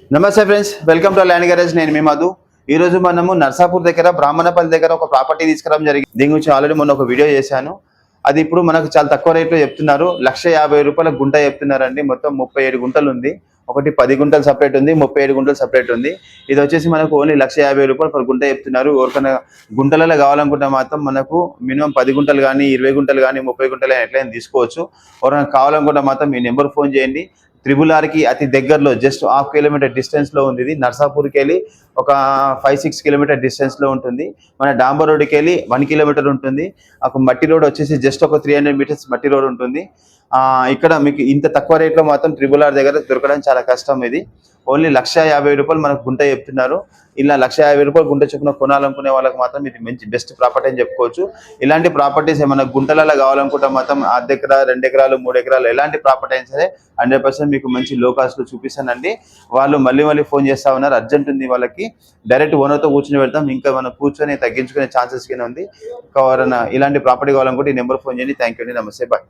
నమస్తే friends, welcome to land garage. నేను మీ మధు. ఈ రోజు మనము నర్సాపూర్ దగ్గర బ్రాహ్మణపల్లి దగ్గర ఒక ప్రాపర్టీ తీసుకురావడం జరిగింది. దీని గురించి ఆల్రెడీ మొన్న ఒక వీడియో చేశాను. అది ఇప్పుడు మనకు చాలా తక్కువ రేట్లో చెప్తున్నారు. 1,50,000 గుంట చెప్తున్నారండి. మొత్తం 37 గుంటలు ఉంది. ఒకటి 10 గుంటలు సపరేట్ ఉంది, 37 గుంటలు సపరేట్ ఉంది. ఇది వచ్చేసి మనకు ఓన్లీ 1,50,000 పర్ గుంట చెప్తున్నారు. ఎవరికైనా గుంటలలో కావాలనుకుంటే మాత్రం మనకు మినిమం 10 గుంటలు కానీ 20 గుంటలు కానీ 30 గుంటలు ఎట్లయినా తీసుకోవచ్చు. ఎవరైనా కావాలనుకుంటే మాత్రం మీ నెంబర్ ఫోన్ చేయండి. RRRకి అతి దగ్గరలో జస్ట్ 1/2 కిలోమీటర్ డిస్టెన్స్లో ఉంది. ఇది నర్సాపూర్కి వెళ్ళి ఒక 5-6 కిలోమీటర్ డిస్టెన్స్లో ఉంటుంది. మన డాంబర్ రోడ్డుకి వెళ్ళి 1 కిలోమీటర్ ఉంటుంది. ఒక మట్టి రోడ్ వచ్చేసి జస్ట్ ఒక 300 మీటర్స్ మట్టి రోడ్ ఉంటుంది. ఇక్కడ మీకు ఇంత తక్కువ రేట్లో మాత్రం RRR దగ్గర దొరకడం చాలా కష్టం. ఇది ఓన్లీ 1,50,000 మనకు గుంట చెప్తున్నారు. ఇలా 1,50,000 గుంట చొప్పున కొనాలనుకునే వాళ్ళకి మాత్రం ఇది మంచి బెస్ట్ ప్రాపర్టీ అని చెప్పుకోవచ్చు. ఇలాంటి ప్రాపర్టీస్ ఏమైనా గుంటలలో కావాలనుకుంటే మాత్రం 1 ఎకరా 2 ఎకరాలు 3 ఎకరాలు ఎలాంటి ప్రాపర్టీ అయినా సరే 100% మీకు మంచి లో కాస్ట్లో చూపిస్తానండి. వాళ్ళు మళ్ళీ ఫోన్ చేస్తా ఉన్నారు. అర్జెంట్ ఉంది వాళ్ళకి. డైరెక్ట్ ఓనర్తో కూర్చొని వెళ్తాం. ఇంకా మనం కూర్చొని తగ్గించుకునే ఛాన్సెస్ కింద ఉంది. ఎవరైనా ఇలాంటి ప్రాపర్టీ కావాలనుకుంటే ఈ నెంబర్ ఫోన్ చేయండి. థ్యాంక్ యూ అండి. నమస్తే, బాయ్.